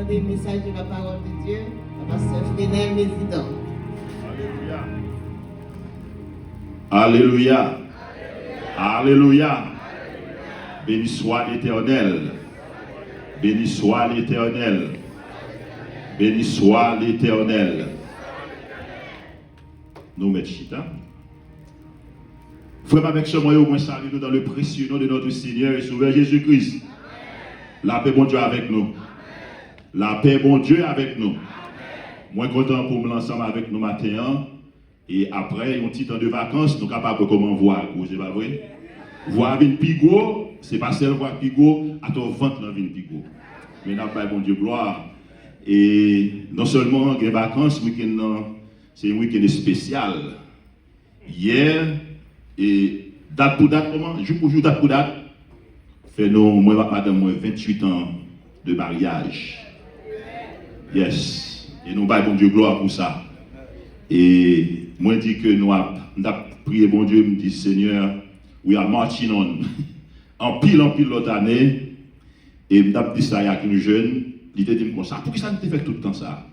entendez le message de la parole de Dieu, la pasteur Frédéric Mésidon. Alléluia. Alléluia. Béni soit l'Éternel. Béni soit l'Éternel. Béni soit l'Éternel. Nous mettons chita. Frère, avec ce moyen, au moins salut nous dans le précieux nom de notre Seigneur et Sauveur Jésus-Christ. La paix, bon Dieu, avec nous. La paix, bon Dieu, avec nous. Moi, content pour me lancer avec nous matin. Et après, un petit temps de vacances, nous sommes capables de comment voir, c'est pas vrai? Voir une pigot, c'est pas seulement voir pigot, à ton ventre dans une pigot. Mais n'a pas bon Dieu gloire. Et non seulement les vacances, c'est un week-end spécial. Hier, et date pour date, comment? Jour pour jour, date pour date, fait nous, moi, madame, moi, 28 ans de mariage. Yes. Et nous, bon Dieu gloire pour ça. Et moi, je dis que nous avons prié, bon Dieu, me dit, Seigneur, we are marching on. En pile l'autre année. Et je me dit ça il y a quelques jeunes. Il dit comme ça. Pourquoi ça ne fait tout le temps ça?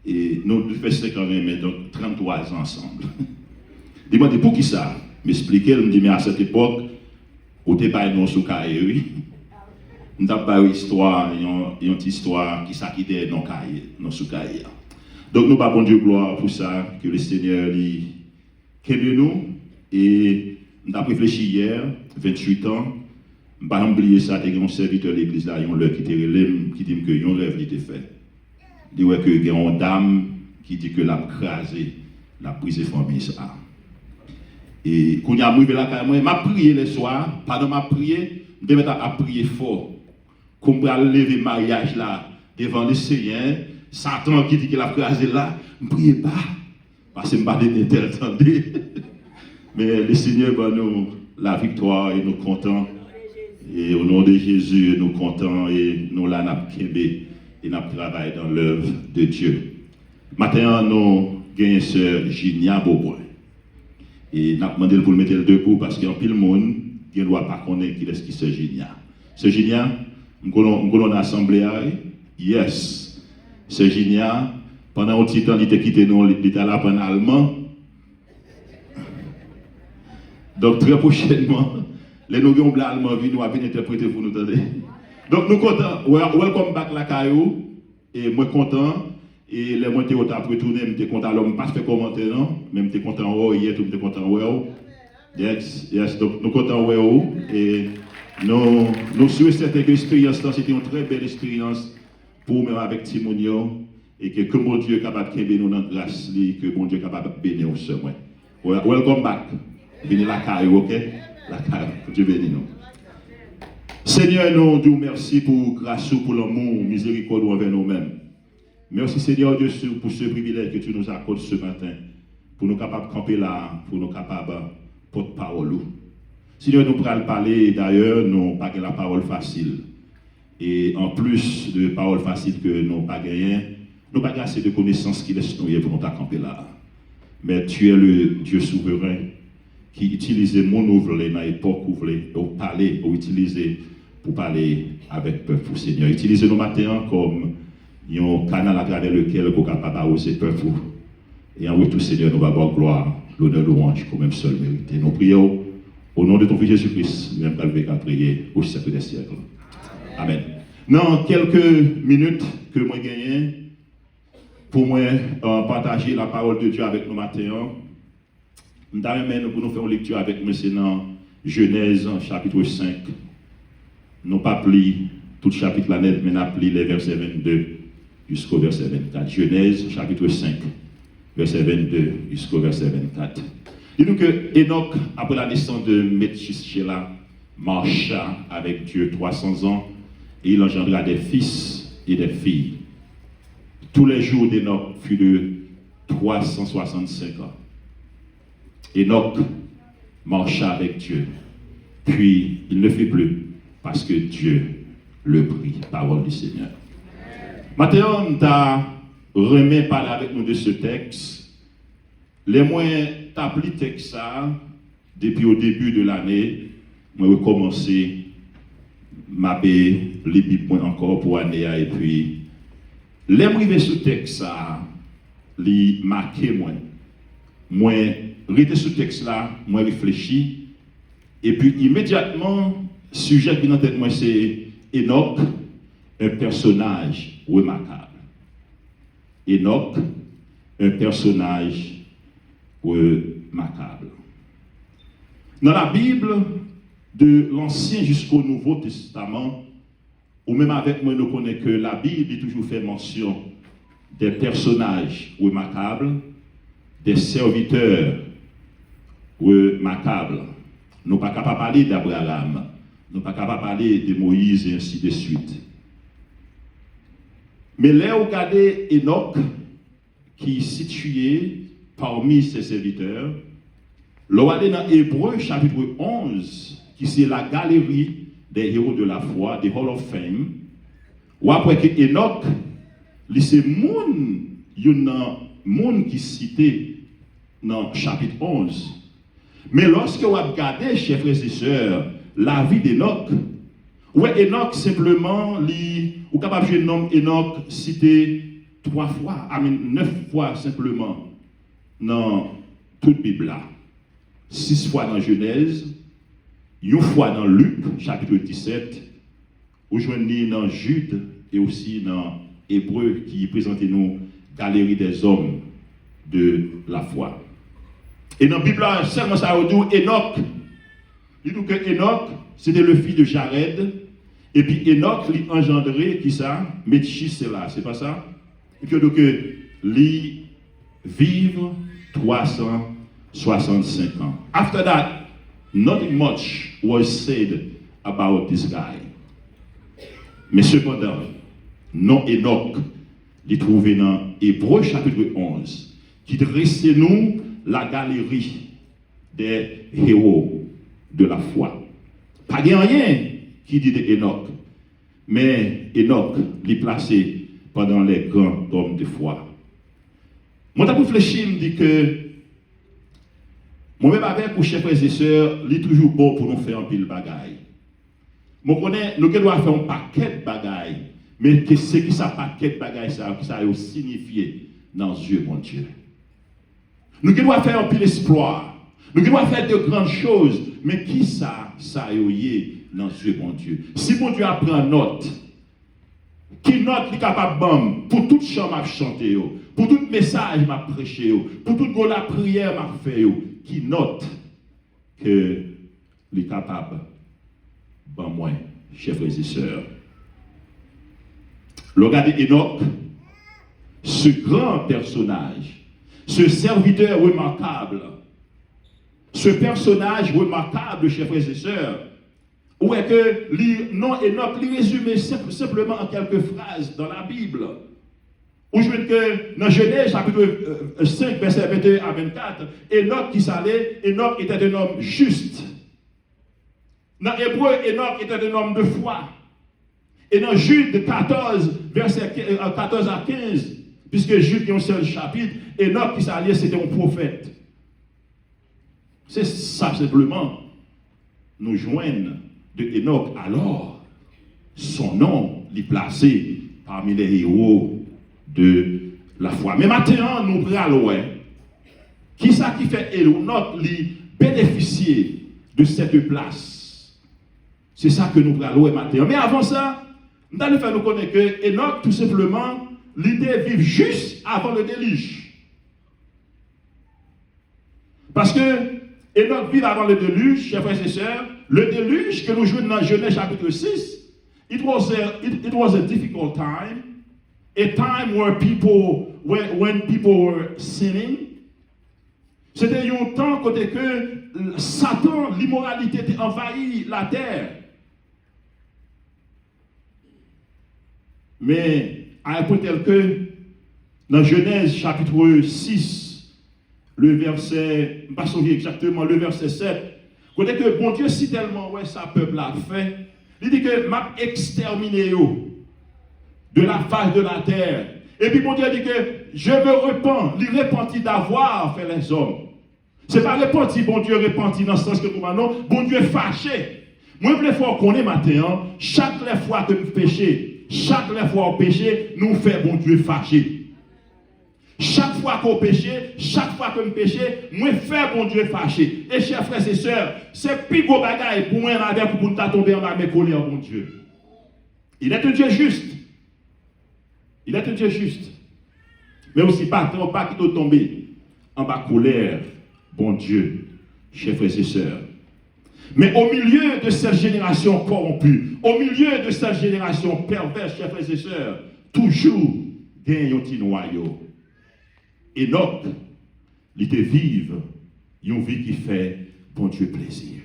Et nous faisons 5 ans, mais donc 33 ans ensemble. Il m'a dit, pour qui ça? M'expliquer, il me dit, mais à cette époque, au départ, nous sommes cahiers, oui. Nous avons une histoire, une histoire qui s'acquittait dans nos sous-cahiers. Donc nous avons bon Dieu gloire pour ça, que le Seigneur lui qu'aime nous. Et nous avons réfléchi hier, 28 ans, je n'ai pas oublié ça, il y a un serviteur de l'église là, qui était relève, qui dit que un rêve était fait. Il dit qu'il y a une dame qui dit que l'a crasé, l'a brisé famille ça. Et quand il y a arrivé là, je m'ai prié le soir, pendant ma prière, je me suis à prier fort. Comme pour lever le mariage là, devant le Seigneur. Satan qui dit qu'il a crasé là, ne priez pas, parce que je ne vais pas t'entendre. Mais le Seigneur va nous la victoire et nous contents. Et au nom de Jésus, nous contents et nous là, nous et nous travaillons dans l'œuvre de Dieu. Maintenant, nous gagnons sœur Ginia Beaubois. Et nous avons demandé pour le mettre debout parce qu'il y a un pile monde qui ne doit pas connaître qui est sœur Ginia. Sœur Ginia, nous avons assemblée. Yes. C'est génial. Pendant un petit temps, il était quitté nous, il était là pendant allemand. Donc très prochainement, les nous avons allemand vient nous venir interpréter pour nous entendre. Donc nous contents. Welcome back la caillou. Et moi content. Et les montées au tap retourné, je suis content. Alors je ne pas faire commenter non, mais je suis content hier, je suis content yes. Donc nous contents et nous souhaitons cette expérience là, c'était une très belle expérience. Pour même avec Timonio, et que mon Dieu est capable de bénir nous dans la grâce, que mon Dieu est capable de bénir au sommet. Welcome back. Venez la caille, ok? La caille, Dieu bénisse nous. Seigneur, nous disons merci pour grâce, pour l'amour, miséricorde envers nous-mêmes. Merci Seigneur Dieu pour ce privilège que tu nous accordes ce matin, pour nous capables de camper là, pour nous capables de porte-parole. Seigneur, nous pourrons parler, d'ailleurs, nous n'avons pas la parole facile. Et en plus de paroles faciles que nous n'avons pas gagnées, nous n'avons pas assez de connaissances qui laissent nous pour nous camper là. Mais tu es le Dieu souverain qui utilise mon ouvre dans l'époque où vous voulez parler, ou utiliser pour parler avec le peuple, Seigneur. Utilisez nos matins comme un canal à travers lequel vous êtes capable d'arroser le peuple. Et en retour, Seigneur, nous allons avoir gloire, l'honneur, louange, comme même seul mérité. Nous prions au nom de ton Fils Jésus-Christ, même qu'à prier au siècle des siècles. Amen. Dans quelques minutes que moi gagne pour moi partager la parole de Dieu avec nous matin, nous allons pour nous faire une lecture avec nous dans Genèse chapitre 5. Nous pas pris tout le chapitre là net, mais nous avons les versets 22 jusqu'au verset 24. Genèse chapitre 5, verset 22 jusqu'au verset 24. Dis-nous que Enoch, après la naissance de Methushélah, marcha avec Dieu 300 ans. Et il engendra des fils et des filles. Tous les jours d'Enoch furent de 365 ans. Enoch marcha avec Dieu. Puis il ne fit plus parce que Dieu le prit. Parole du Seigneur. Maintenant, on t'a remis parler avec nous de ce texte. Les moyens t'appliquent texte ça depuis au début de l'année. Moi, j'ai commencé ma les Bibles encore pour année et puis L'arrivée sous texte ça, li marqué moi. Moi, rester sous texte là, moi réfléchi et puis immédiatement sujet qui dans tête moi c'est Enoch, un personnage remarquable. Enoch, un personnage remarquable. Dans la Bible, de l'Ancien jusqu'au Nouveau Testament, ou même avec moi, nous connaissons que la Bible a toujours fait mention des personnages remarquables, des serviteurs remarquables. Nous ne sommes pas capables de parler d'Abraham, nous ne sommes pas capables de parler de Moïse et ainsi de suite. Mais là, regardez Enoch, qui est situé parmi ses serviteurs. Là, allez dans Hébreux chapitre 11, qui c'est la galerie des héros de la foi, des Hall of Fame. Ou après que Enoch, c'est moun qui cité dans chapitre 11. Mais lorsque vous regardez, chers frères et sœurs, la vie d'Enoch, ouais, Enoch simplement, ou capable de nommer Enoch cité 9 fois simplement dans toute Bible là. 6 fois dans Genèse, 1 fois dans Luc, chapitre 17, ou joignez dans Jude et aussi dans Hébreux qui présente nous galerie des hommes de la foi. Et dans la Bible, seulement ça a dit Enoch. Il dit que Enoch, c'était le fils de Jared. Et puis Enoch, il engendré, qui ça? Méthusélah, c'est pas ça? Et puis donc, il vivre 365 ans. After that, nothing much was said about this guy. Mais cependant, non Enoch, il est trouvé dans Hébreux chapitre 11, qui dresse nous la galerie des héros de la foi. Pas rien qui dit d'Enoch, mais Enoch l'est placé pendant les grands hommes de foi. Moi, je réfléchis, je me dis que moi-même avec vous, chers frères et sœurs, il est toujours bon pour nous faire un pile bagaille. Moi, nous devons faire un paquet de bagaille, mais c'est qui ça paquet de bagaille, ça a signifié dans Dieu, mon Dieu. Nous devons faire un pile espoir. Nous devons faire de grandes choses, mais qui ça a eu dans Dieu, mon Dieu. Si mon Dieu apprend note, qui note est capable pour toute chant m'a chanté, pour tout message m'a prêché, pour toute la prière m'a fait, qui note que est capable bon moi, chers frères et sœurs. Regardez Enoch, ce grand personnage, ce serviteur remarquable, ce personnage remarquable, chers frères et sœurs, où est que non Enoch, il résumé simplement en quelques phrases dans la Bible. Où je veux que dans Genèse chapitre 5, verset 21 à 24, Enoch qui s'allait, Enoch était un homme juste. Dans Hébreu, Enoch était un homme de foi. Et dans Jude 14, verset 14 à 15, puisque Jude est un seul chapitre, Enoch qui s'allait, c'était un prophète. C'est ça simplement. Nous joignons de Enoch, alors son nom est placé parmi les héros de la foi. Mais maintenant, nous prenons qui ça qui fait Enoch bénéficier de cette place. C'est ça que nous prenons maintenant. Mais avant ça, nous allons faire nous connaître que Enoch, tout simplement, l'idée vivre juste avant le déluge. Parce que Enoch vit avant le déluge, chers frères et sœurs. Le déluge que nous jouons dans Genèse chapitre 6, it was a difficult time, a time where when people were sinning. C'était un temps côté que Satan, l'immoralité, a envahi la terre. Mais à un point tel que dans Genèse chapitre 6, le verset, je ne sais pas exactement, le verset 7, côté que bon Dieu si tellement sa peuple a fait, il dit que m'a exterminé de la face de la terre. Et puis bon Dieu dit que je me repens, il repentit d'avoir fait les hommes. C'est pas repenti, bon Dieu repenti dans ce sens que nous non, bon Dieu fâché. Moi je veux qu'on ait matin, chaque fois que nous péchons, chaque fois au péché, nous fait bon Dieu fâché. Chaque fois qu'on péche, chaque fois que je péche, moi faire bon Dieu fâché. Et chers frères et sœurs, c'est plus beau bagaille pour moi avec pour nous tomber en ma colère bon Dieu. Il est un Dieu juste. Il est un Dieu juste. Mais aussi pas qui doit tomber en bas colère bon Dieu, chers frères et sœurs. Mais au milieu de cette génération corrompue, au milieu de cette génération perverse, chers frères et sœurs, toujours gagne un petit noyau. Enoch, il était vive, une vie qui fait bon Dieu plaisir.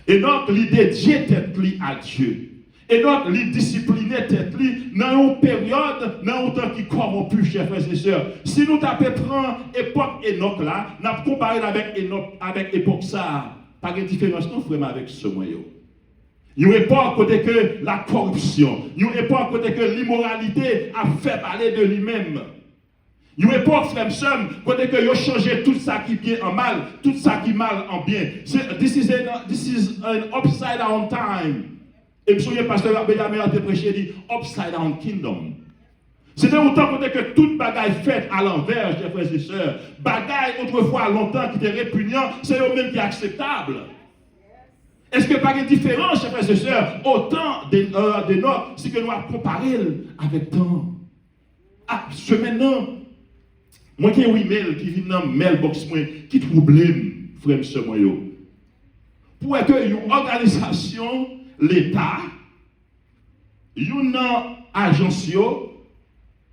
Enoch, il dédiait tête à Dieu. Enoch, il disciplinait tête dans une période, dans un temps qui corrompu, chers frères et sœurs. Si nous tapons prendre l'époque Enoch là, nous avons comparé avec Enoch, avec l'époque ça, pas de différence non vraiment avec ce moyen. Il n'y a pas à côté que la corruption, il n'y a pas à côté que l'immoralité a fait parler de lui-même. Il n'y a pas frère somme côté que vous changez tout ça qui est bien en mal, tout ça qui est mal en bien. This is an upside down time. Et monsieur le pasteur Benjamin a prêché dit upside down kingdom. C'était autant que toute bagaille faite à l'envers, chers frères et sœurs. Bagaille autrefois longtemps qui était répugnant, c'est eux-mêmes qui est acceptable. Est-ce que pas de différence, chers frères et sœurs, autant de nôtres, c'est que nous avons comparé avec temps. Ah, ce maintenant, moi qui ai un email qui vient dans mailbox, qui trouble, frère et sœurs, pour que une organisation, l'État, une agence,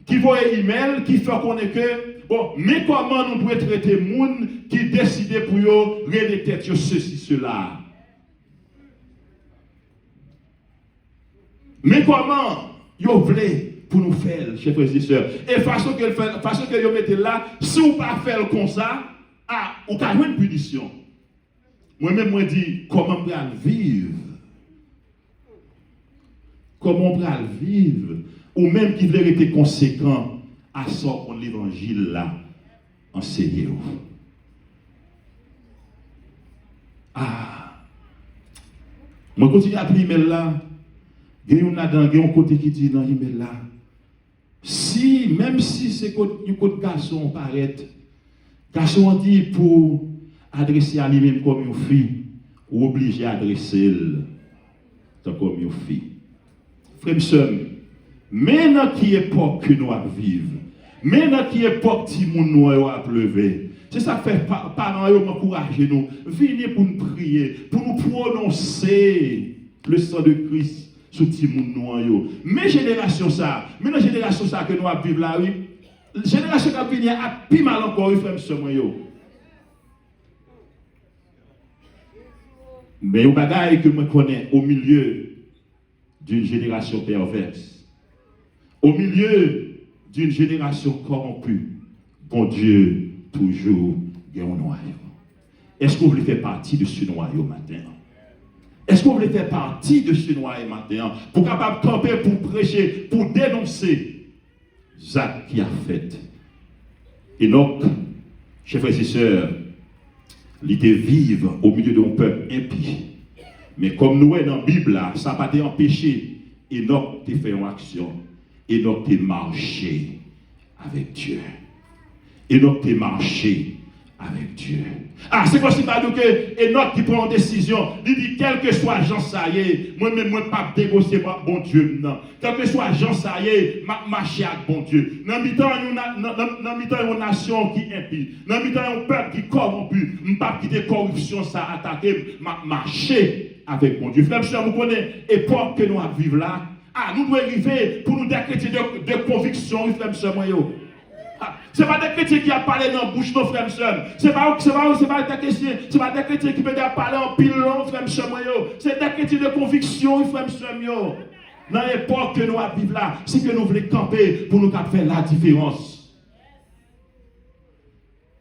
qui voit un email qui fait connaître que, bon, mais comment nous devons traiter les gens qui décident pour eux, réélecter ceci, cela. Mais comment vous voulez pour nous faire, chers frères et sœurs? Et façon que vous mettez là, si vous ne pas faire comme ça, vous avez une punition. Moi-même, moi dis, comment on peut vivre? Comment on peut vivre? Ou même qui veut être conséquent à ce qu'on l'évangile là, enseigné. Moi, continue à appeler l'email là. Il y a un côté qui dit dans l'email là. Si, même si c'est un côté garçon paraît, garçon dit pour adresser à lui-même comme une fille, ou obligé à adresser comme une fille. Frère et sœur, maintenant qui époque que nous vivons, maintenant qui époque que nous avons levé, c'est ça que fait parents m'encourager nous, venez pour nous prier, pour nous prononcer le sang de Christ sur ti moun nou. Mais génération ça que nous vivons là, oui, génération qui a fini à plus mal encore, frère et sœur. Mais au bagaille que moi connais au milieu d'une génération perverse, au milieu d'une génération corrompue, bon Dieu, toujours, il y a un noyau. Est-ce que vous voulez faire partie de ce noyau matin? Est-ce que vous voulez faire partie de ce noyau matin? Pour capable de camper, pour prêcher, pour dénoncer Jacques qui a fait. Enoch, chers frères et sœurs, il était vivre au milieu d'un peuple impie. Mais comme nous sommes dans la Bible, ça n'a pas été empêché. Enoch a fait une action. Enoch a marché avec Dieu. Enoch a marché avec Dieu. Ah, c'est possible que Enoch qui prend une décision, il dit, quel que soit Jean Saillé, moi-même, je ne peux pas négocier avec bon Dieu. Non. Quel que soit Jean Saillé, je marche avec bon Dieu. Dans le temps, il y a une nation qui est impie. Dans le temps, il y a un peuple qui est corrompu. Je ne peux pas quitter corruption, ça attaquer, je marcher avec bon Dieu. Frère, vous connaissez l'époque que nous vivons là. Ah, nous devons arriver pour nous décréter de conviction, frère, ce n'est pas des chrétiens qui ont parlé dans la bouche de nos frères et sœurs. Ce n'est pas des chrétiens qui peuvent parler en pile long, frères et sœurs. C'est des chrétiens de conviction, frères et sœurs. Dans l'époque que nous vivons là, c'est que nous voulons camper pour nous faire la différence.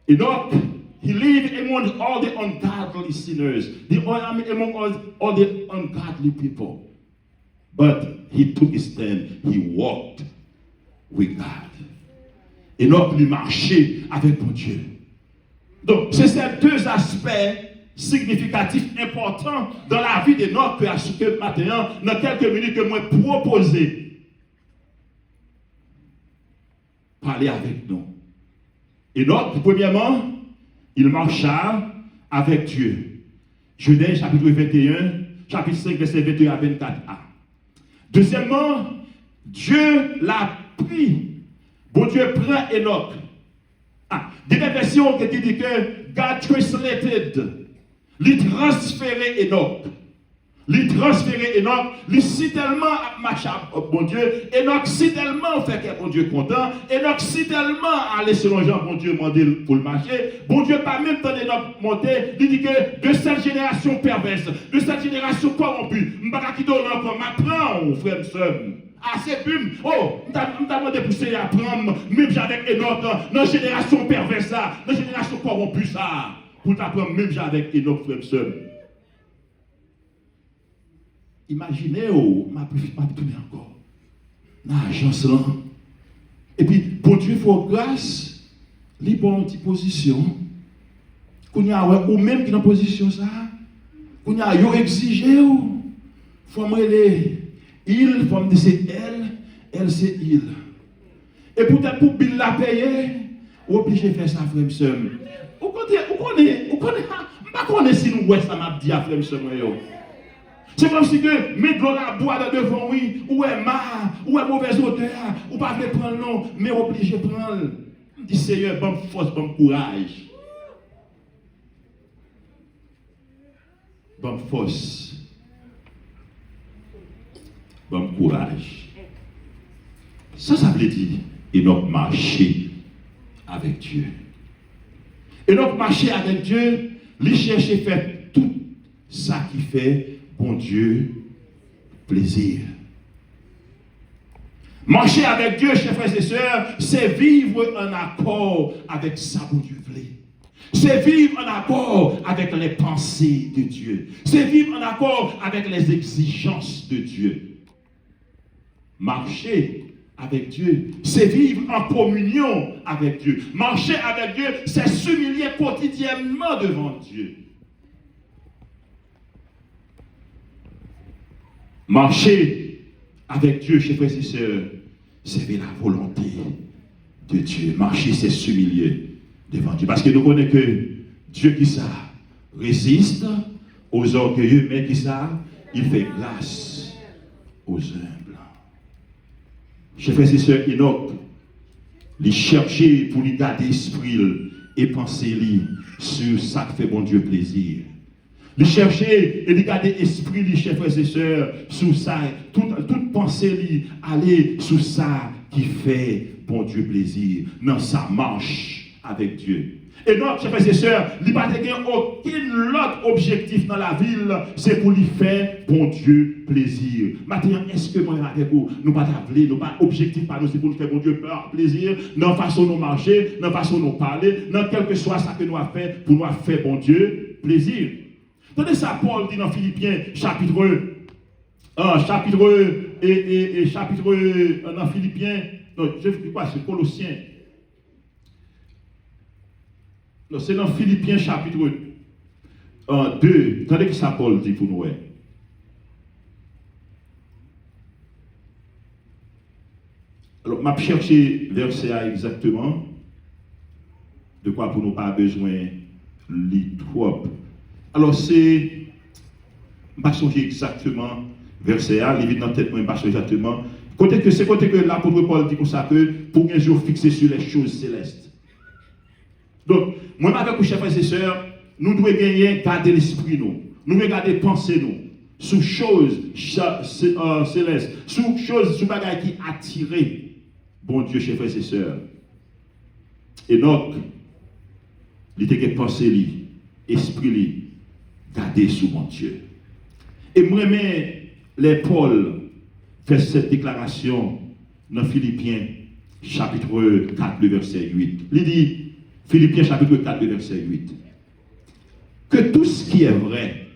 Et donc, he lived among all the ungodly sinners, among all the ungodly people. But he took his stand, he walked with God. Enoch lui marchait avec mon Dieu. Donc, c'est ces deux aspects significatifs importants dans la vie d'Enoch que matin, dans quelques minutes que moi proposer parler avec nous. Enoch, premièrement, il marcha avec Dieu. Genèse chapitre 21, chapitre 5, verset 21 à 24a. Deuxièmement, Dieu l'a pris. Bon Dieu prend Enoch. Des versions qui dit que God translated, il transféré Enoch. Il transféré Enoch, il si tellement marché bon Dieu, Enoch si tellement fait que bon Dieu content, Enoch si tellement allé selon Jean, bon Dieu demandé pour le marcher, bon Dieu pas même temps Enoch monter, il dit que de cette génération perverse, de cette génération corrompue, je ne vais pas quitter encore, m'apprends, frère et soeur. Ah, c'est plume. Oh, je demandé pour ça, apprendre, même avec Enoch, dans la génération perverse, dans la génération corrompue, ça, pour t'apprendre, même avec Enoch, frère et soeur. Imaginez, ma tourner encore. Dans l'agence là. Et puis, pour Dieu, il faut grâce, les bonnes petites positions. Qu'on y a, ou même qui dans position ça, qu'on y a, yo exigé, faut me les il, faut me dire c'est elle c'est il. Et peut-être pour Bill la payer, obligé de faire ça, frère et soeur. Vous connaissez si nous voyons ça, m'a dit à frère et soeur. C'est comme si que mettre de la boîte devant, oui, ou est mal, ou est mauvaise odeur, ou pas de prendre non, mais obligé de prendre. Dit Seigneur, bonne force, bon courage. Bonne force. Bon courage. Ça veut dire, Enoch marcher avec Dieu. Enoch marcher avec Dieu, il cherche à faire tout ça qui fait bon Dieu plaisir. Marcher avec Dieu, chers frères et sœurs, c'est vivre en accord avec ça bon Dieu voulait. C'est vivre en accord avec les pensées de Dieu. C'est vivre en accord avec les exigences de Dieu. Marcher avec Dieu, c'est vivre en communion avec Dieu. Marcher avec Dieu, c'est s'humilier quotidiennement devant Dieu. Marcher avec Dieu, chers frères et sœurs, c'est la volonté de Dieu. Marcher, c'est s'humilier devant Dieu. Parce que nous connaissons que Dieu qui ça résiste aux orgueilleux, mais qui ça, il fait grâce aux humbles. Chers frères et sœurs, Enoch, il cherchait pour lui garder l'esprit et penser sur ça qui fait bon Dieu plaisir. Il cherchait et il gardait l'esprit, chers frères et sœurs, sur ça, toute pensée, aller sur ça qui fait bon Dieu plaisir. Dans sa marche avec Dieu. Et donc, chers frères et sœurs, il n'a pas aucun autre objectif dans la ville, c'est pour lui faire bon Dieu plaisir. Maintenant, est-ce que moi avec vous, nous pas t'appeler, nous pas objectif par nous, c'est pour nous faire bon Dieu plaisir, dans la façon de nous marcher, dans la façon de nous parler, dans quel que soit ça que nous avons fait, pour nous faire bon Dieu plaisir. Tenez ça, Paul dit dans Philippiens, chapitre dans Philippiens, non, je ne sais pas, c'est Colossiens. Non, c'est dans Philippiens, chapitre 2. Tenez que ça, Paul dit pour nous. Alors, je vais chercher verset A exactement. De quoi pour nous pas besoin de trop. Alors, c'est. Je ne vais pas changer exactement verset A, il est dans la tête, je ne vais pas changer exactement. C'est côté que l'apôtre Paul dit comme ça que pour un jour fixé sur les choses célestes. Donc, moi, avec vous, chers frères et sœurs, nous devons gagner, garder l'esprit, nous devons garder penser, nous, sous choses célestes, sous choses, sous bagages qui attirent, bon Dieu, chers frères et sœurs. Et donc, il était que penser, esprit, garder sous mon Dieu. Et moi, les Paul fait cette déclaration dans Philippiens, chapitre 4, le verset 8. Il dit, Philippiens, chapitre 4, le verset 8. Que tout ce qui est vrai,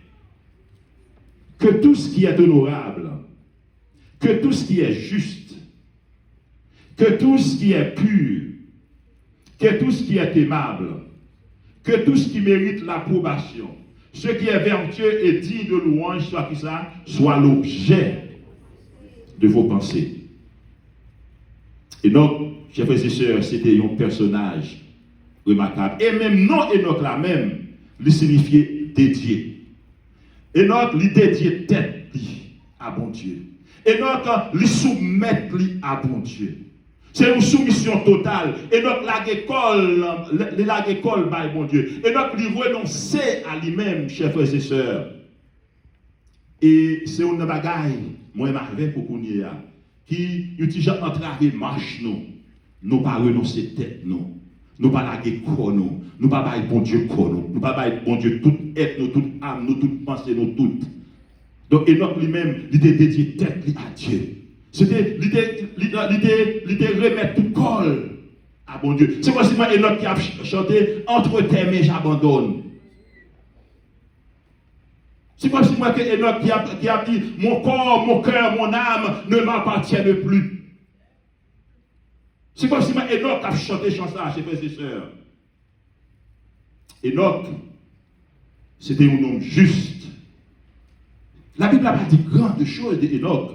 que tout ce qui est honorable, que tout ce qui est juste, que tout ce qui est pur, que tout ce qui est aimable, que tout ce qui mérite l'approbation, ce qui est vertueux et digne de louange, soit l'objet de vos pensées. Et donc, chers frères et sœurs, c'était un personnage remarquable. Et même non Enoch là même, il signifiait dédié. Enoch, il dédié tête à bon Dieu. Enoch, il soumet à bon Dieu. C'est une soumission totale. Enoch, la école, by bon Dieu. Enoch, il renonçait à lui-même, chers frères et sœurs. Et c'est une bagaille, moi, je pour qu'on y a, qui a déjà entravé marche, nous. Nous pas renoncer tête, nous. Nous pas laguer corps, nous. Nous pas bailler bon Dieu corps, nous. Nous pas bailler bon Dieu toute être, nous, toute âme, nous, toute pensée, nous, toutes. Donc, Enoch lui-même, il était dédié tête à Dieu. C'était, il était remettre tout col à bon Dieu. C'est comme si moi, Enoch qui a chanté, entre tes mains, j'abandonne. C'est comme si moi, Enoch qui a dit, mon corps, mon cœur, mon âme ne m'appartiennent plus. C'est comme si moi, Enoch a chanté chanson à ses frères et sœurs. Enoch, c'était un homme juste. La Bible n'a pas dit grande chose d'Enoch.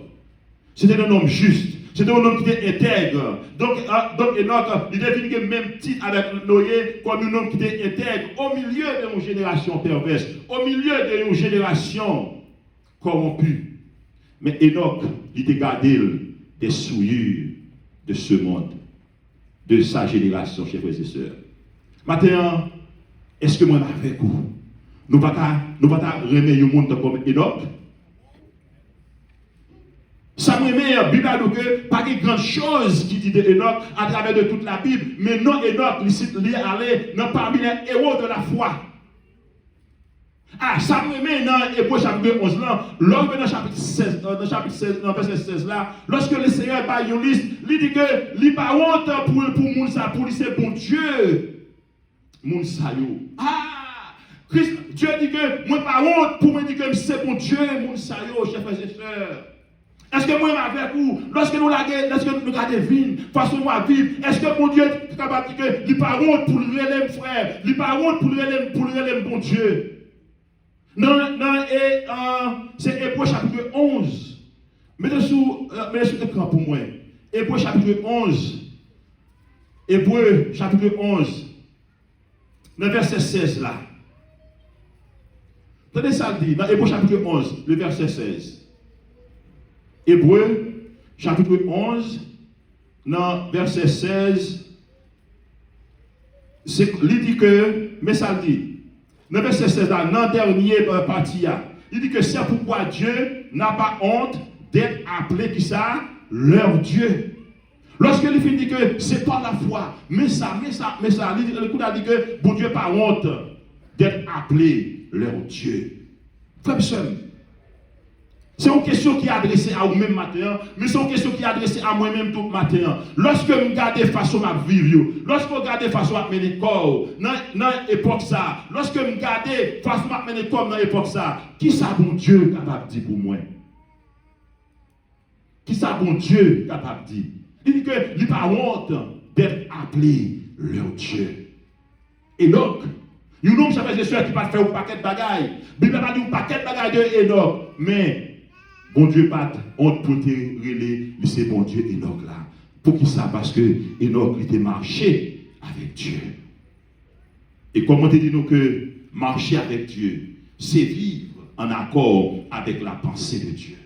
C'était un homme juste. C'était un homme qui était intègre. Donc Enoch, il définit le même titre avec Noé comme un homme qui était intègre au milieu d'une génération perverse, au milieu d'une génération corrompue. Mais Enoch, il était gardé des souillures de ce monde, de sa génération, chers frères et sœurs. Maintenant, est-ce que moi, avec vous, nous ne pouvons pas remettre le monde comme Enoch? Ça me met, la Bible a dit que pas de grande chose qui dit de Enoch à travers de toute la Bible, mais non Enoch, il est allé parmi les héros de la foi. Ah, ça me met dans Hébreux chapitre 11 là, lorsque dans chapitre 16, dans verset 16 là, lorsque le Seigneur par une liste, il dit que il pas honte pour moun ça, pour lui c'est bon Dieu. Moun sa yo. Ah! Christ, Dieu dit que moi pas honte pour me dire que c'est bon Dieu, moun sa yo, chers frères et sœurs. Est-ce que moi, avec vous, lorsque nous regardons vivre, façon à vivre, est-ce que mon Dieu est capable de dire qu'il n'est pas honte pour le relève, frère, il n'est pas honte pour le relève, bon Dieu? Non, et c'est Hébreux chapitre 11. Mettez sur l'écran pour moi. Hébreux chapitre 11. Hébreux chapitre 11. Le verset 16 là. Tenez ça dit, dans Hébreux chapitre 11, le verset 16. Hébreux, chapitre 11, dans verset 16, il dit que, mais ça dit, dans verset 16, dans la dernière partie, il dit que c'est pourquoi Dieu n'a pas honte d'être appelé, qui ça, leur Dieu. Lorsque il finit que c'est pas la foi, mais ça, le coup a dit que bon Dieu n'a pas honte d'être appelé leur Dieu. Frère seul. C'est une question qui est adressée à vous-même matin, mais c'est une question qui est adressée à moi-même tout matin. Lorsque vous regardez façon à vivre, lorsque vous regardez façon à mener corps, dans l'époque ça, lorsque vous regardez façon à mener corps dans l'époque ça, qui ça bon Dieu capable de dire pour moi? Qui ça bon Dieu capable de dire? Il dit que il n'a pas honte d'être appelé leur Dieu. Et donc, il y a un homme, ça fait des soeurs qui va faire un paquet de bagailles. La Bible a dit un paquet de bagailles de Enoch, mais bon Dieu pas honte pour te relayer, c'est bon Dieu Enoch là. Pour qui ça? Parce que Enoch il était marché avec Dieu. Et comment te dit nous que marcher avec Dieu, c'est vivre en accord avec la pensée de Dieu.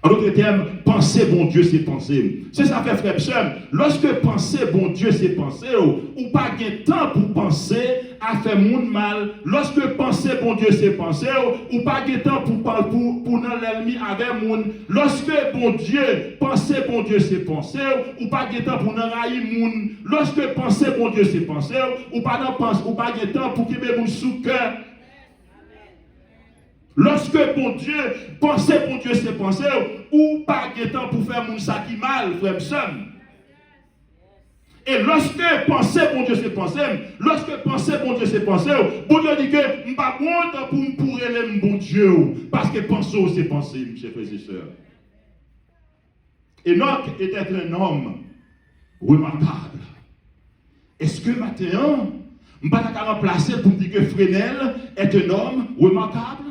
En d'autres termes, penser bon Dieu, c'est penser. C'est ça fait frère Psem. Lorsque penser bon Dieu, c'est penser, ou pas de temps pour penser à faire monde mal. Lorsque penser bon Dieu, c'est penser, ou pas de temps pour dans l'ennemi avec monde. Lorsque bon Dieu, penser bon Dieu, c'est penser, ou pas de temps pour dans railler monde. Lorsque penser bon Dieu, c'est penser, ou pas de temps pour qu'il me sous cœur. Lorsque bon Dieu, penser bon Dieu, c'est penser, ou pas de temps pour faire mon ça qui mal, frère Psem. Et lorsque penser bon Dieu, c'est penser, lorsque penser bon Dieu, c'est penser, bon Dieu dit que je ne pas honte pour me pourrir bon Dieu, parce que penser, c'est penser, chers frères et sœurs. Enoch était un homme remarquable. Est-ce que maintenant, je ne vais pas remplacer pour dire que Fresnel est un homme remarquable?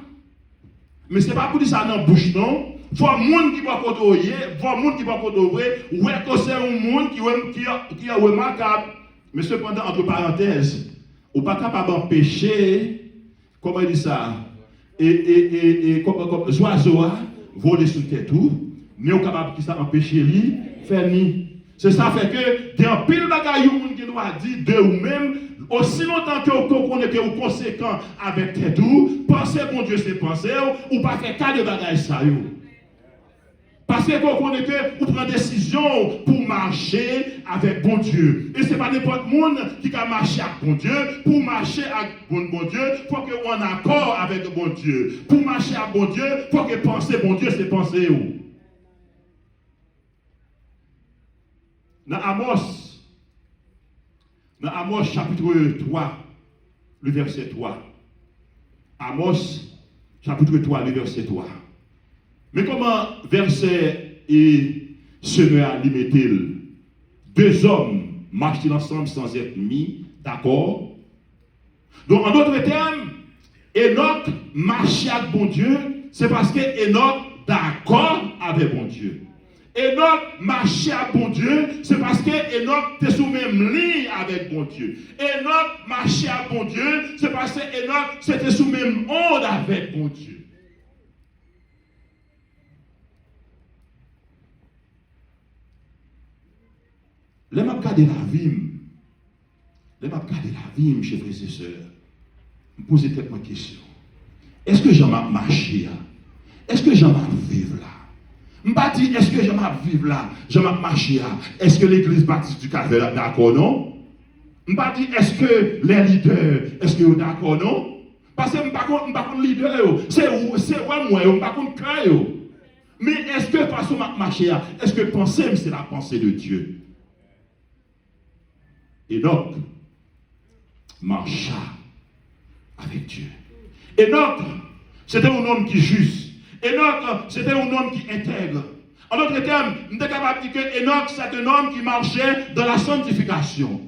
Mais ce n'est pas pour dire ça dans la bouche, non. faut un monde qui va côtoyer, faut un monde qui va côtoyer, ouais que c'est un monde qui est remarquable, mais cependant entre parenthèses, ou pas capable d'empêcher, comment il dit ça, et comme oiseau voler sur tête tout, mais on est capable de ça empêcher lui faire ni. C'est ça fait que dans pile bagaille monde qui doit dire de ou même aussi longtemps que vous connaissez que vous conséquent avec tête tout, penser bon Dieu c'est penser ou pas faire cas de bagaille ça yo. Parce que vous connaissez que vous prenez décision pour marcher avec bon Dieu. Et ce n'est pas n'importe qui qui a marché avec bon Dieu. Pour marcher avec bon Dieu, il faut que vous en accord avec bon Dieu. Pour marcher avec bon Dieu, il faut que penser bon Dieu, c'est penser où. Dans Amos chapitre 3, le verset 3. Amos chapitre 3, le verset 3. Mais comment verset et semeur limite-t-il? Deux hommes marchent-ils ensemble sans être mis d'accord? Donc, en d'autres termes, Enoch marchait avec bon Dieu, c'est parce que Enoch d'accord avec bon Dieu. Enoch marchait avec bon Dieu, c'est parce que Enoch était sous même ligne avec bon Dieu. Enoch marchait avec bon Dieu, c'est parce que Enoch c'était sous même onde avec bon Dieu. Les m'a regardé la vie, chers frères et sœurs, me poser tellement de questions. Est-ce que j'en ai marché là? Est-ce que j'en ai vivre là? Je ne pas dire, est-ce que j'en ai vivre là? J'en ai marché là? Est-ce que l'église baptiste du Calvaire est d'accord, non? Je ne pas dire, est-ce que les leaders, est-ce que vous d'accord, non? Parce que je ne pas contre leader, c'est moi, je ne pas contre cœur. Mais est-ce que parce que je marché là, est-ce que penser, c'est la pensée de Dieu? Enoch marcha avec Dieu. Enoch, c'était un homme qui juste. Enoch, c'était un homme qui intègre. En d'autres termes, nous sommes capables de dire que Enoch, c'est un homme qui marchait dans la sanctification.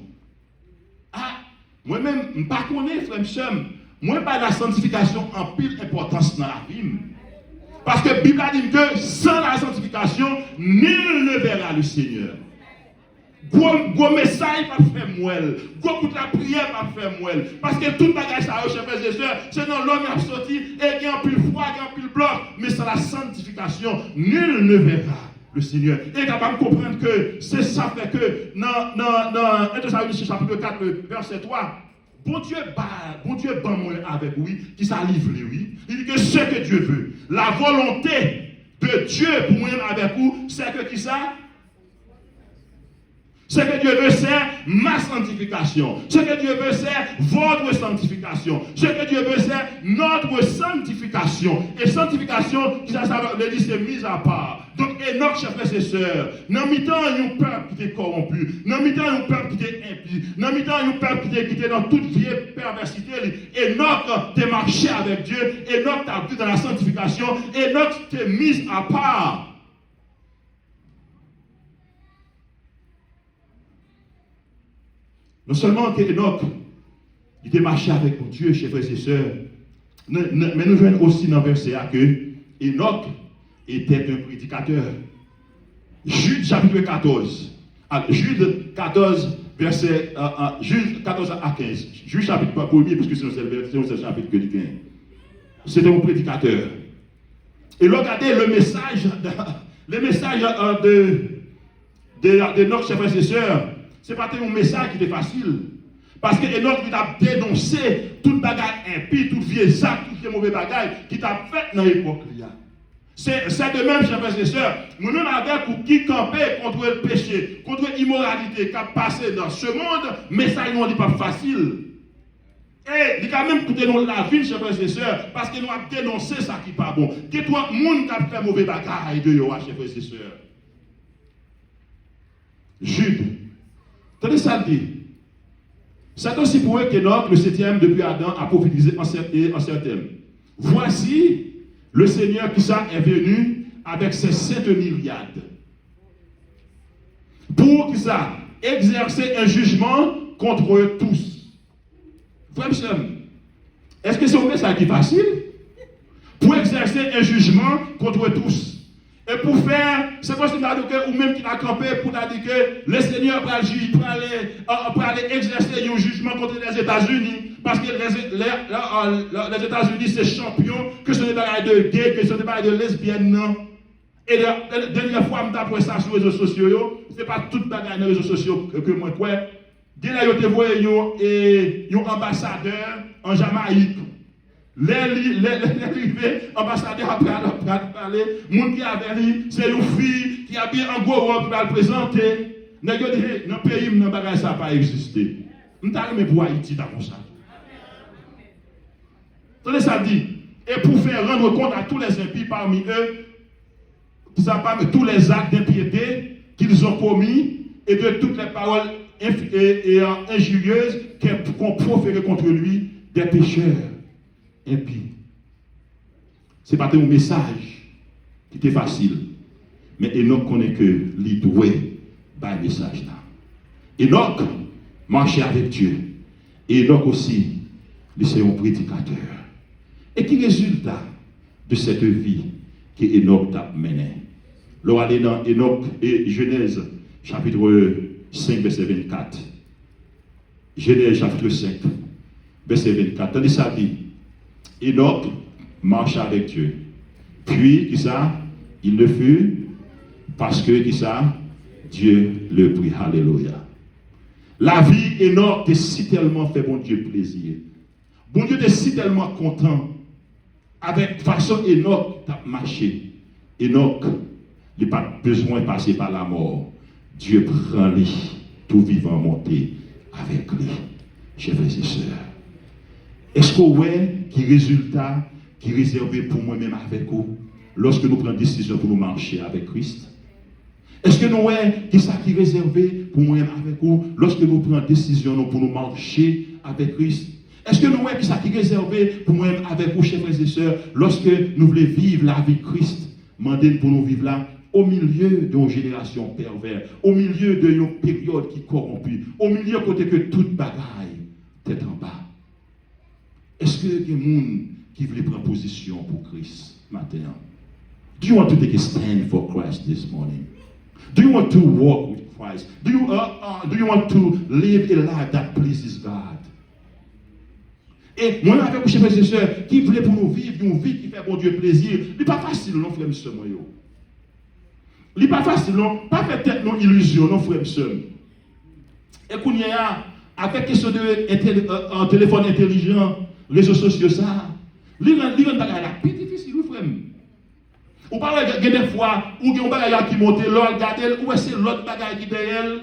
Ah, moi-même, je ne connais pas, frère Michel, moi, pas la sanctification en pile importance dans la vie. Parce que la Bible a dit que sans la sanctification, nul ne verra le Seigneur. Gros message pas faire mouelle. Gros coup de la prière pas faire mouelle. Parce que tout bagage ça, chers frères et sœurs, c'est dans l'homme qui a sorti et qui a un pile froid, qui a un pile bloc. Mais sans la sanctification, nul ne verra le Seigneur. Et capable de comprendre que c'est ça fait que dans 1 Thessaloniciens chapitre 4, verset 3, bon Dieu ban moi avec oui, qui ça livre lui. Il dit que ce que Dieu veut, la volonté de Dieu pour moi avec vous, c'est que qui ça? Ce que Dieu veut, c'est ma sanctification. Ce que Dieu veut, c'est votre sanctification. Ce que Dieu veut, c'est notre sanctification. Et sanctification, ça veut dire c'est mise à part. Donc, Enoch, chers frères et sœurs, dans mi-temps, il y a un peuple qui est corrompu. Dans mi-temps, il y a un peuple qui est impie. Dans mi-temps, il y a un peuple qui est dans toute vieille perversité. Enoch t'est marché avec Dieu. Enoch t'a vu dans la sanctification. Enoch t'est mise à part. Non seulement que Enoch, il était marché avec mon Dieu, chers frères et sœurs, mais nous voyons aussi dans le verset A que Enoch était un prédicateur. Jude chapitre 14. Jude 14, verset Jude 14 à 15. Jude chapitre pas premier, parce que c'est le chapitre que 15. C'était un prédicateur. Et regardez le message de notre chers frères et sœurs. Ce n'est pas un message qui était facile. Parce que Enoch il a dénoncé toute bagaille impie, toute vieille acte, toutes les mauvais bagailles qui t'a fait dans l'époque. C'est de même, chers frères et sœurs, nous-mêmes avec pour qui camper contre le péché, contre l'immoralité qui a passé dans ce monde, mais ça ne dit pas facile. Et il a quand même coûté dans la vie, chers frères et sœurs, parce que nous avons dénoncé ça qui n'est pas bon. Que toi, monde qui a fait mauvais bagaille de yo, chers frères et sœurs. Jude. Tenez ça dit. C'est aussi pour eux qu'Enoch, le septième depuis Adam, a prophétisé en ces termes. Voici le Seigneur qui ça est venu avec ses 7 myriades. Pour qui ça exercer un jugement contre eux tous. Frère Michel, est-ce que c'est un message qui est facile? Pour exercer un jugement contre eux tous. Et pour faire, c'est comme si ou même qui a campé pour dire que le Seigneur va aller exercer un jugement contre les États-Unis. Parce que les États-Unis, c'est champion, que ce n'est pas de gay, que ce n'est pas de lesbienne, non. Et la dernière fois, je suis sur les réseaux sociaux, ce n'est pas toute bagaille dans les réseaux sociaux que moi crois. Dès là, je vois un ambassadeur en Jamaïque. L'ambassadeur a parlé, monde qui avait dit, c'est une fille qui a bien un gros rôle pour le présenter. Dans le pays, dans bagage ça n'a pas existé. Nous avons pour Haïti dans ça. Attendez, ça dit, et pour faire rendre compte à tous les impies parmi eux, tous les actes d'impiété qu'ils ont commis et de toutes les paroles injurieuses qu'on proférait contre lui, des pécheurs impies. Ce n'est pas un message qui était facile, mais Enoch connaît que lui doit par le message là. Enoch marchait avec Dieu. Et Enoch aussi, lui c'est un prédicateur. Et quel résultat de cette vie que Enoch a menée? L'on va aller dans Enoch et Genèse, chapitre 5, verset 24. Genèse, chapitre 5, verset 24. Tandis ça dit, Enoch marche avec Dieu. Puis, qui ça? Il le fut parce que, qui ça? Dieu le prit. Alléluia. La vie, Enoch, t'es si tellement fait bon Dieu plaisir. Bon Dieu t'es si tellement content. Avec façon Enoch t'a marché. Enoch, il n'a pas besoin de passer par la mort. Dieu prend lui, tout vivant monté avec lui. Chers frères et sœurs. Est-ce qu'on voit qui résultat qui est réservé pour moi-même avec vous lorsque nous prenons décision pour nous marcher avec Christ? Est-ce que nous voyons qui ça qui est réservé pour moi-même avec vous lorsque nous prenons décision pour nous marcher avec Christ? Est-ce que nous voyons qui ça qui est réservé pour moi-même avec vous, chers frères et sœurs, lorsque nous voulons vivre la vie de Christ? Mandez pour nous vivre là, au milieu d'une génération perverse, au milieu d'une période qui corrompue, au milieu côté que toute bagaille tête en bas. Est-ce que il y a des gens qui veulent prendre position pour Christ matin? Do you want to take a stand for Christ this morning? Do you want to walk with Christ? Do you want to live a life that pleases God? Et moi, avec vous, chers frères et sœurs, qui voulait pour nous vivre une vie qui fait bon Dieu plaisir, ce n'est pas facile, non, frère et sœurs. Ce n'est pas facile, non, pas faire tête, non, illusion, non, frère et sœurs. Et qu'on y a, avec question de téléphone intelligent, réseaux sociaux, ça, l'île la plus difficile, frère. Ou parlez des fois, ou il y a un bagage qui monte, l'autre regarde, ou c'est l'autre bagage qui derrière.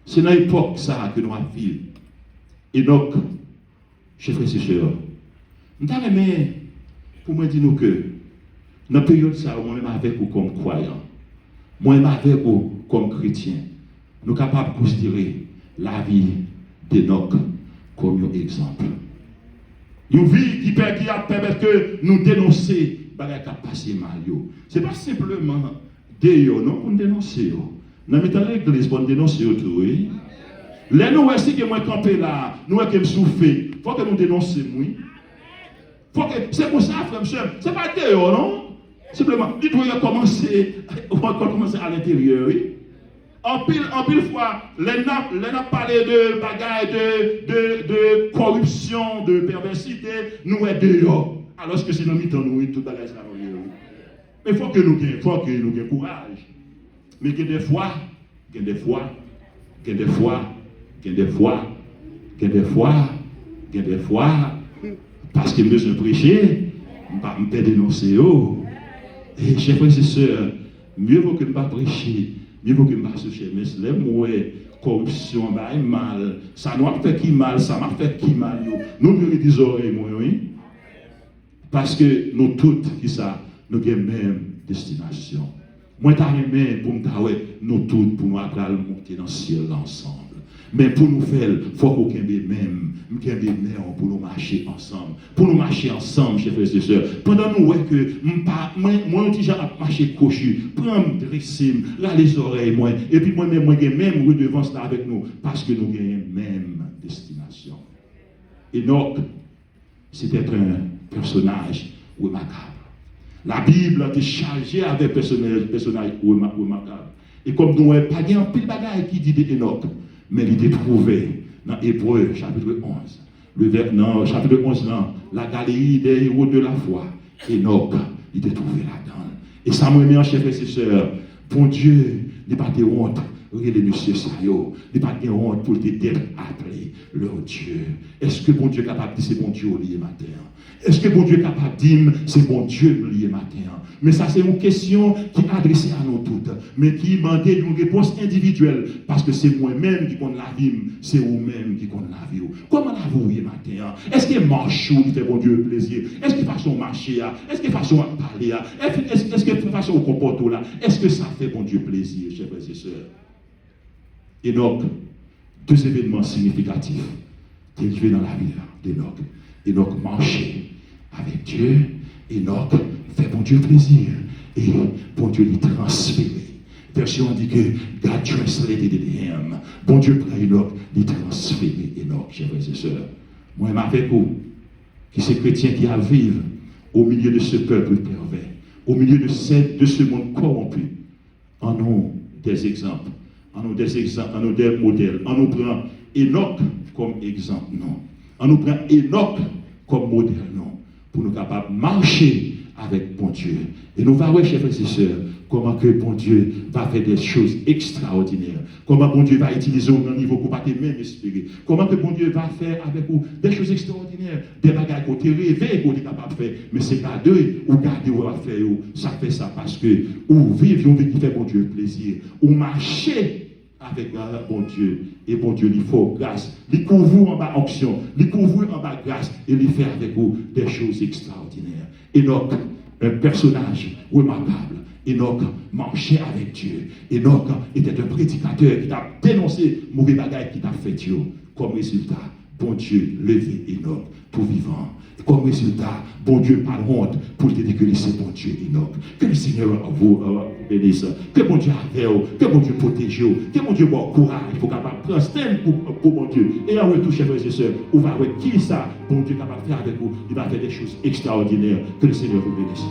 C'est dans l'époque ça que nous avons vécu. Et donc, chers frères et sœurs, nous avons aimé pour me dire que dans la période ça, moi-même avec vous comme croyants, moi-même avec vous comme chrétiens, nous sommes capables de considérer la vie d'Enoch comme un exemple. Une vie qui permet que nous dénoncer ce qui a passé mal. Ce n'est pas simplement Dieu, non, pour nous dénoncer. Nous mettons l'église pour nous dénoncer autour. Les nous aussi que moi campé là, nous qui me souffrent, il faut que nous dénoncions. C'est pour ça, frère, monsieur. Ce n'est pas Dieu, non? Simplement, il doit commencer à l'intérieur. Oui? En pile fois, les n'a parlé de bagaille, de corruption, de perversité, nous est dehors. Alors que c'est dans nous, tout bagaille ça. Mais il faut que nous ayons courage. Mais il y a des fois, parce que je prêcher, je ne peux pas dénoncer. Et chers frères et sœurs, mieux vaut que je ne pas prêcher, mieux vaut que je ne pas chercher. Mais les mots, corruption, mal, ça m'a fait qui mal, ça m'a fait qui mal. Nous nous des oreilles, oui. Parce que nous toutes, qui ça, nous avons la même destination. Moi, je suis pour nous tous, pour nous monter dans le ciel ensemble. Mais pour nous faire, il faut qu'on ait même pour nous marcher ensemble. Pour nous marcher ensemble, chers frères et sœurs. Pendant nous, que moi, déjà marcher cochu, prendre dresser, là les oreilles, moi. Et puis moi-même, même redevance là avec nous. Parce que nous avons la même destination. Enoch, c'était un personnage remarquable. La Bible est chargée avec personnage remarquable. Et comme nous n'avons pas dit un pile bagaille qui dit d'Enoch, mais il était trouvé dans Hébreu, chapitre 11. Dans chapitre 11, là, la galerie des héros de la foi, Enoch, il était trouvé là-dedans. Et ça me met en chef et ses sœurs. Bon Dieu, il n'y a pas de honte. Regardez, monsieur Sayo, il n'y a pas de honte pour d'être appelé leur Dieu. Est-ce que bon Dieu est capable de dire c'est bon Dieu lié matin? Est-ce que bon Dieu est capable de dire c'est bon Dieu lié matin? Mais ça, c'est une question qui est adressée à nous toutes, mais qui demande une réponse individuelle, parce que c'est moi-même qui compte la vie, c'est vous-même qui compte la vie. Comment la vie matin? Est-ce qu'il marche qui fait bon Dieu plaisir? Est-ce qu'il façon marcher? Est-ce qu'il façon parler? Est-ce qu'il façon comporter là? Est-ce que ça fait bon Dieu plaisir, chers frères et sœurs? Et donc, deux événements significatifs qui arrivent dans la vie d'Enoch. Enoch marchait avec Dieu. Enoch fait bon Dieu plaisir. Et bon Dieu lui transféré. Version dit que God translated him. Bon Dieu prend Enoch, lui transféré Enoch, chers frères et sœurs. Moi, avec vous, qui c'est chrétien qui a vivre au milieu de ce peuple pervers, au milieu de ce monde corrompu, en ont des exemples. En nous des exemples, en nous des modèles. On nous prend Enoch comme exemple, non. On nous prend Enoch comme modèle, non. Pour nous capables de marcher avec bon Dieu. Et nous allons voir, chers frères et sœurs, comment que bon Dieu va faire des choses extraordinaires. Comment bon Dieu va utiliser au niveau qu'on ne peut pas même espérer. Comment que bon Dieu va faire avec vous des choses extraordinaires. Des bagages qu'on t'a rêvé qu'on est capable de faire. Mais c'est pas deux ou garder ou faire. Ça fait ça parce que ou vivre, qui fait bon Dieu plaisir. Ou marcher avec bon Dieu. Et bon Dieu, il faut grâce. Il couvre en bas onction. Il couvre en bas grâce. Et il fait avec vous des choses extraordinaires. Enoch, un personnage remarquable. Enoch marchait avec Dieu. Enoch était un prédicateur qui a dénoncé mauvais bagages qui t'a fait Dieu. Comme résultat, bon Dieu levé Enoch tout vivant. Comme résultat, bon Dieu pas honte pour te dire que c'est bon Dieu Enoch. Que le Seigneur vous bénisse. Que bon Dieu avec vous. Que bon Dieu protège vous. Que bon Dieu bon courage pour capable prendre stand pour bon Dieu. Et en retour, chers frères et sœurs, on va voir qui ça, bon Dieu capable de faire avec vous. Il va faire des choses extraordinaires. Que le Seigneur vous bénisse.